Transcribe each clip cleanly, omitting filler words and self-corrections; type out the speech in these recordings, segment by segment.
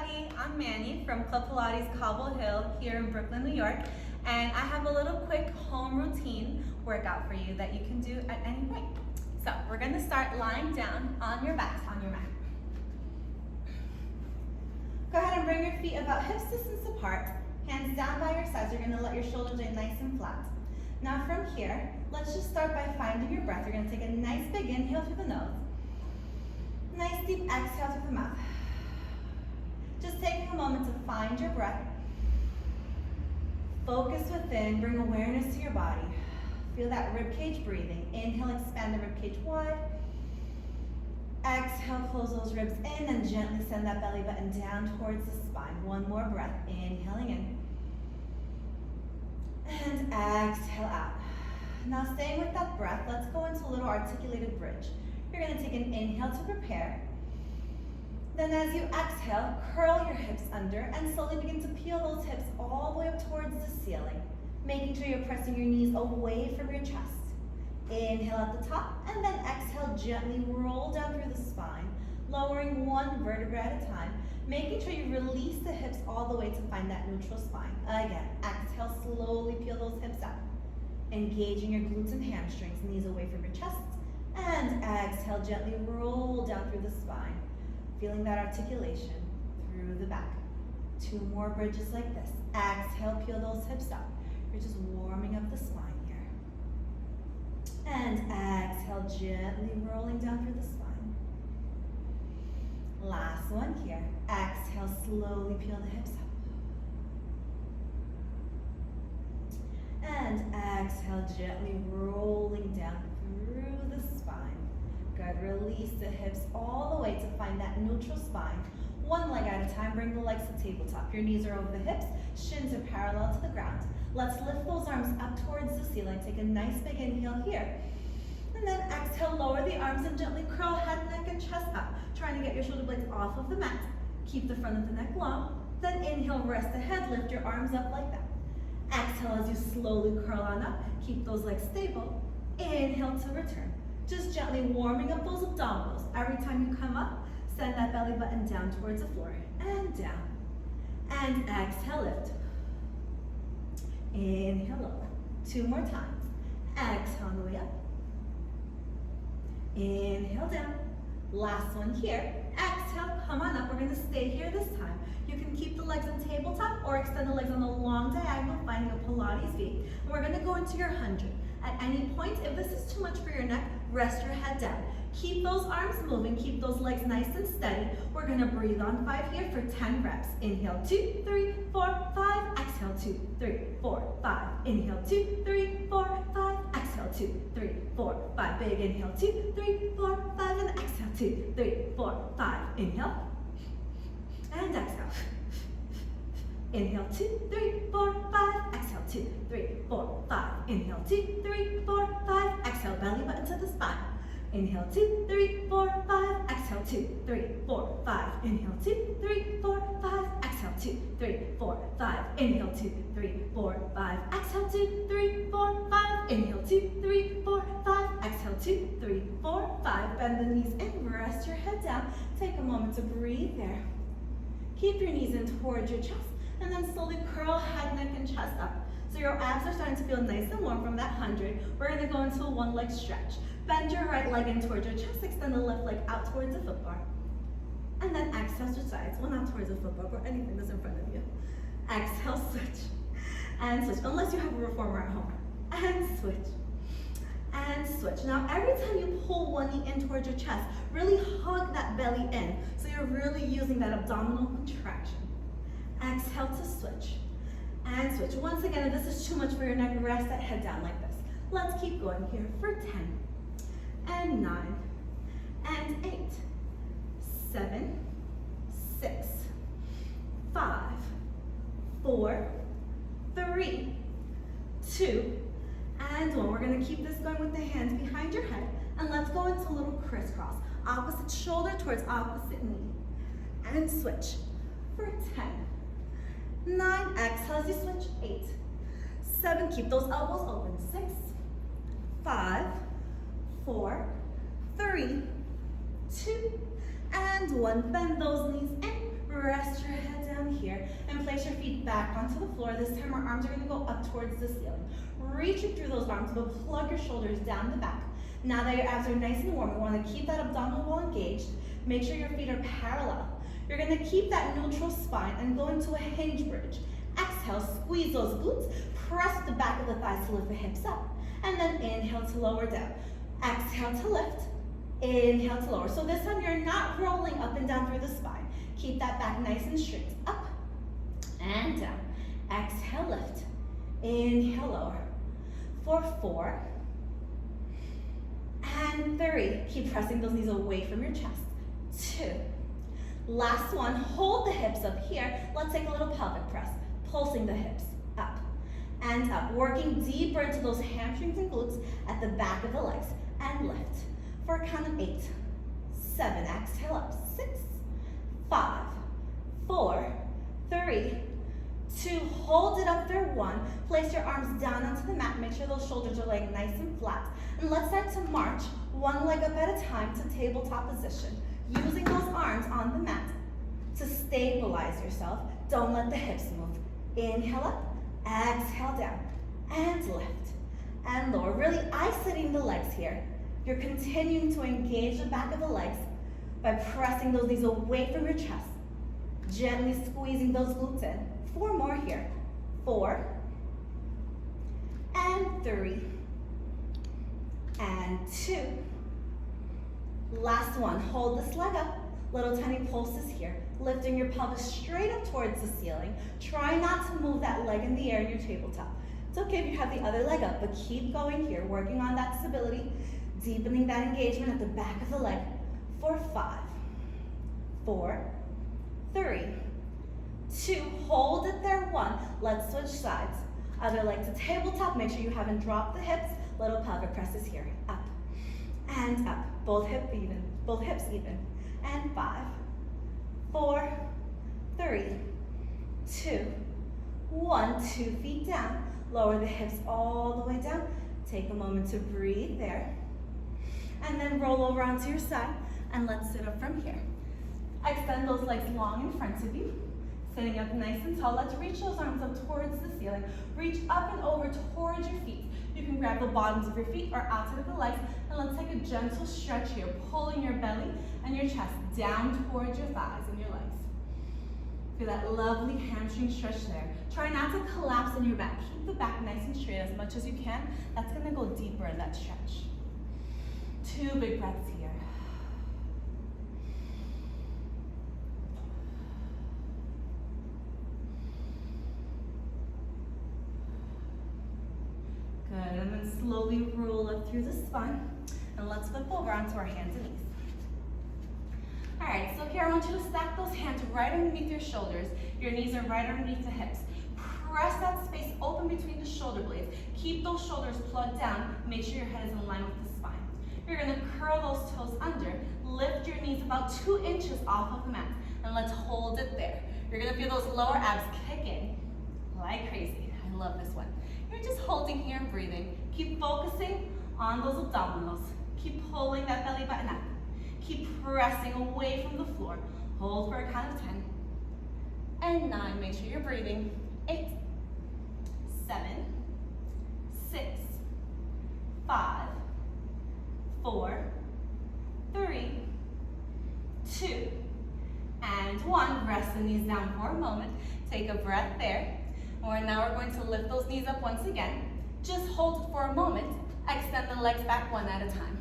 everybody, I'm Manny from Club Pilates Cobble Hill here in Brooklyn, New York, and I have a little quick home routine workout for you that you can do at any point. So we're going to start lying down on your backs on your mat. Go ahead and bring your feet about hip distance apart, hands down by your sides. You're going to let your shoulders lay nice and flat. Now from here, let's just start by finding your breath. You're going to take a nice big inhale through the nose, nice deep exhale through the mouth. Just taking a moment to find your breath. Focus within, bring awareness to your body. Feel that ribcage breathing. Inhale, expand the ribcage wide. Exhale, close those ribs in and gently send that belly button down towards the spine. One more breath, inhaling in. And exhale out. Now staying with that breath, let's go into a little articulated bridge. You're going to take an inhale to prepare. Then as you exhale, curl your hips under and slowly begin to peel those hips all the way up towards the ceiling, making sure you're pressing your knees away from your chest. Inhale at the top, and then exhale, gently roll down through the spine, lowering one vertebra at a time, making sure you release the hips all the way to find that neutral spine. Again, exhale, slowly peel those hips out, engaging your glutes and hamstrings, knees away from your chest, and exhale, gently roll down through the spine. Feeling that articulation through the back. Two more bridges like this. Exhale, peel those hips up. You're just warming up the spine here. And exhale, gently rolling down through the spine. Last one here. Exhale, slowly peel the hips up. And exhale, gently rolling down through the spine. Good, release the hips all the way to find that neutral spine. One leg at a time, bring the legs to tabletop. Your knees are over the hips, shins are parallel to the ground. Let's lift those arms up towards the ceiling. Take a nice big inhale here. And then exhale, lower the arms and gently curl head, neck, and chest up. Trying to get your shoulder blades off of the mat. Keep the front of the neck long. Then inhale, rest the head, lift your arms up like that. Exhale as you slowly curl on up. Keep those legs stable. Inhale to return. Just gently warming up those abdominals. Every time you come up, send that belly button down towards the floor. And down. And exhale, lift. Inhale, lower. Two more times. Exhale on the way up. Inhale, down. Last one here. Exhale, come on up. We're going to stay here this time. You can keep the legs on tabletop or extend the legs on the long diagonal, finding a Pilates V. And we're going to go into your 100. At any point, if this is too much for your neck, rest your head down. Keep those arms moving, keep those legs nice and steady. We're gonna breathe on 5 here for 10 reps. Inhale, 2, 3, 4, 5. Exhale, 2, 3, 4, 5. Inhale, 2, 3, 4, 5. Exhale, 2, 3, 4, 5. Big inhale, 2, 3, 4, 5. And exhale, 2, 3, 4, 5. Inhale. And exhale. Inhale, 2, 3, 4, 5. Exhale, 2, 3, 4, 5. Inhale, 2, 3, 4, 5. Exhale, belly button to the spine. Inhale, 2, 3, 4, 5. Exhale, 2, 3, 4, 5. Inhale, 2, 3, 4, 5. Exhale, 2, 3, 4, 5. Inhale, 2, 3, 4, 5. Exhale, 2, 3, 4, 5. Inhale, 2, 3, 4, 5. Exhale, 2, 3, 4, 5. Bend the knees in, rest your head down. Take a moment to breathe there. Keep your knees in towards your chest. And then slowly curl head, neck, and chest up. So your abs are starting to feel nice and warm from that 100. We're going to go into a one leg stretch. Bend your right leg in towards your chest, extend the left leg out towards the foot bar. And then exhale, switch sides. Well, not towards the foot bar, but anything that's in front of you. Exhale, switch. And switch, unless you have a reformer at home. And switch. And switch. Now, every time you pull one knee in towards your chest, really hug that belly in. So you're really using that abdominal contraction. Exhale to switch. And switch. Once again, if this is too much for your neck, rest that head down like this. Let's keep going here for 10, and 9, and 8, 7, 6, 5, 4, 3, 2, and 1. We're going to keep this going with the hands behind your head, and let's go into a little crisscross. Opposite shoulder towards opposite knee. And switch for 10, 9, exhale as you switch, 8, 7, keep those elbows open, 6, 5, 4, 3, 2, and 1. Bend those knees in, rest your place your feet back onto the floor. This time our arms are gonna go up towards the ceiling. Reaching through those arms, but plug your shoulders down the back. Now that your abs are nice and warm, we wanna keep that abdominal wall engaged. Make sure your feet are parallel. You're gonna keep that neutral spine and go into a hinge bridge. Exhale, squeeze those glutes, press the back of the thighs to lift the hips up. And then inhale to lower down. Exhale to lift, inhale to lower. So this time you're not rolling up and down through the spine. Keep that back nice and straight. Up and down. Exhale, lift, inhale, lower. For 4 and 3. Keep pressing those knees away from your chest. 2. Last one, hold the hips up here. Let's take a little pelvic press, pulsing the hips up and up, working deeper into those hamstrings and glutes at the back of the legs, and lift for a count of 8, 7, exhale up, 6, 5, 4, 3, 2, hold it up there, 1, place your arms down onto the mat, make sure those shoulders are laying nice and flat, and let's start to march one leg up at a time to tabletop position, using those arms on the mat to stabilize yourself. Don't let the hips move. Inhale up, exhale down, and lift, and lower. Really isolating the legs here. You're continuing to engage the back of the legs by pressing those knees away from your chest, gently squeezing those glutes in. 4 more here. 4, and 3, and 2. Last one, hold this leg up. Little tiny pulses here, lifting your pelvis straight up towards the ceiling. Try not to move that leg in the air in your tabletop. It's okay if you have the other leg up, but keep going here, working on that stability, deepening that engagement at the back of the leg. For 5, 4, 3, 2, hold it there, 1. Let's switch sides. Other leg to tabletop, make sure you haven't dropped the hips. Little pelvic presses here, up and up. Both hips even. And 5, 4, 3, 2, 1. 2 feet down. Lower the hips all the way down. Take a moment to breathe there. And then roll over onto your side. And let's sit up from here. Extend those legs long in front of you. Sitting up nice and tall. Let's reach those arms up towards the ceiling. Reach up and over towards your feet. You can grab the bottoms of your feet or outside of the legs. And let's take a gentle stretch here, pulling your belly and your chest down towards your thighs and your legs. Feel that lovely hamstring stretch there. Try not to collapse in your back. Keep the back nice and straight as much as you can. That's gonna go deeper in that stretch. 2 big breaths here. Good, and then slowly roll up through the spine. And let's flip over onto our hands and knees. All right, so here I want you to stack those hands right underneath your shoulders. Your knees are right underneath the hips. Press that space open between the shoulder blades. Keep those shoulders plugged down. Make sure your head is in line with the spine. You're gonna curl those toes under. Lift your knees about 2 inches off of the mat. And let's hold it there. You're gonna feel those lower abs kick in like crazy. I love this one. You're just holding here and breathing. Keep focusing on those abdominals. Keep pulling that belly button up. Keep pressing away from the floor. Hold for a count of 10. And 9, make sure you're breathing. 8, 7, 6, 5, 4, 3, 2, and 1. Rest the knees down for a moment. Take a breath there. Now we're going to lift those knees up once again. Just hold it for a moment. Extend the legs back one at a time.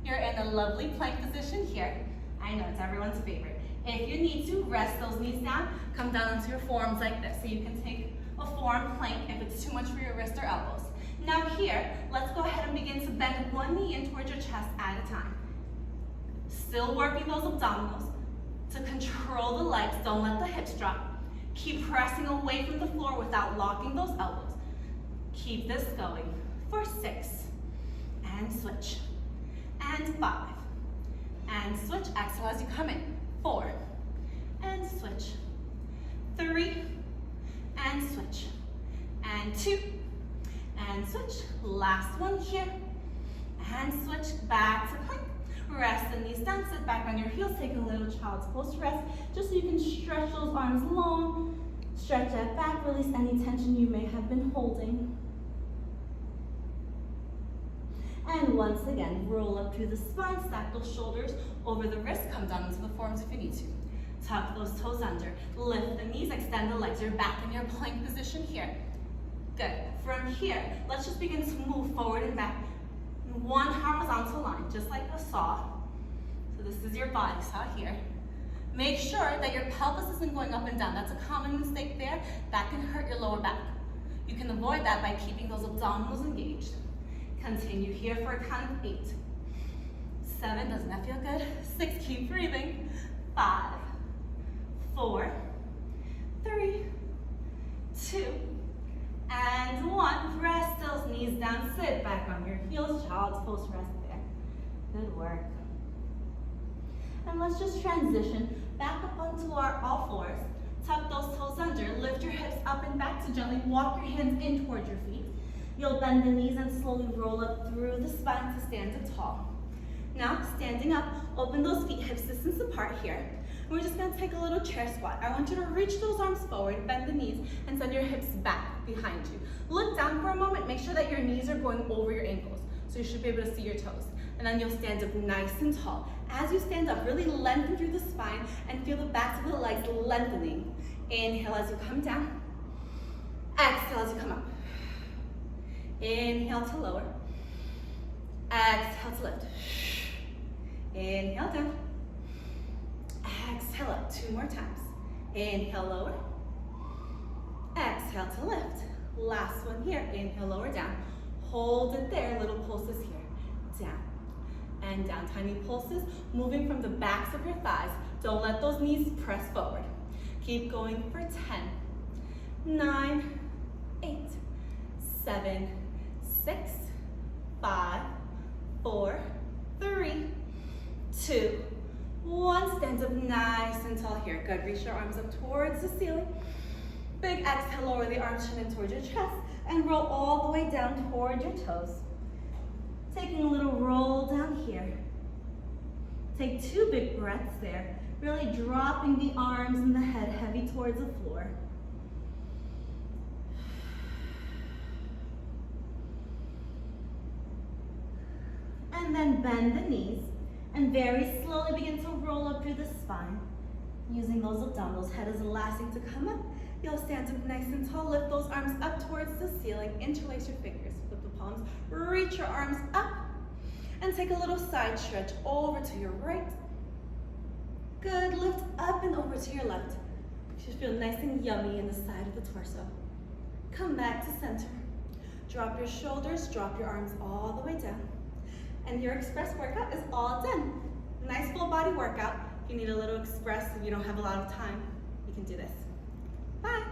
You're in a lovely plank position here. I know it's everyone's favorite. If you need to, rest those knees down. Come down onto your forearms like this. So you can take a forearm plank if it's too much for your wrists or elbows. Now here, let's go ahead and begin to bend one knee in towards your chest at a time. Still working those abdominals. To control the legs, don't let the hips drop. Keep pressing away from the floor without locking those elbows. Keep this going for 6, and switch, and 5, and switch. Exhale as you come in. 4, and switch. 3, and switch. And 2, and switch. Last one here, and switch back to plank. Rest the knees down, sit back on your heels, take a little child's pose to rest, just so you can stretch those arms long Stretch that back, release any tension you may have been holding. And once again, roll up through the spine, stack those shoulders over the wrists, come down into the forearms if you need to. Tuck those toes under, lift the knees, extend the legs. You're back in your plank position here. Good. From here, let's just begin to move forward and back. One horizontal line, just like a saw. So this is your body saw here. Make sure that your pelvis isn't going up and down. That's a common mistake there. That can hurt your lower back. You can avoid that by keeping those abdominals engaged. Continue here for a count of 8. 7, doesn't that feel good? 6, keep breathing. 5, 4, 3, 2, and 1. Press those knees down, sit back on your heels, child's pose, rest there. Good work. And let's just transition back up onto our all fours. Tuck those toes under, lift your hips up and back to gently walk your hands in towards your feet. You'll bend the knees and slowly roll up through the spine to stand up tall. Now, standing up, open those feet hip distance apart here. We're just gonna take a little chair squat. I want you to reach those arms forward, bend the knees, and send your hips back behind you. Look down for a moment, make sure that your knees are going over your ankles, so you should be able to see your toes. And then you'll stand up nice and tall. As you stand up, really lengthen through the spine and feel the backs of the legs lengthening. Inhale as you come down. Exhale as you come up. Inhale to lower. Exhale to lift. Inhale down. Exhale up 2 more times. Inhale, lower. Exhale to lift. Last one here. Inhale, lower, down. Hold it there. Little pulses here. Down and down. Tiny pulses moving from the backs of your thighs. Don't let those knees press forward. Keep going for 10, 9, 8, 7, 6, 5, 4, 3, 2, 1. Stand up nice and tall here. Good. Reach your arms up towards the ceiling. Big exhale, lower the arms, chin in towards your chest, and roll all the way down towards your toes. Taking a little roll down here. Take 2 big breaths there. Really dropping the arms and the head heavy towards the floor. And then bend the knees and very slowly begin to roll up through the spine. Using those abdominals, head is the last thing to come up. You'll stand up nice and tall, lift those arms up towards the ceiling, interlace your fingers, flip the palms, reach your arms up, and take a little side stretch over to your right. Good, lift up and over to your left. You should feel nice and yummy in the side of the torso. Come back to center. Drop your shoulders, drop your arms all the way down. And your express workout is all done. Nice full body workout. If you need a little express, if you don't have a lot of time, you can do this. Bye.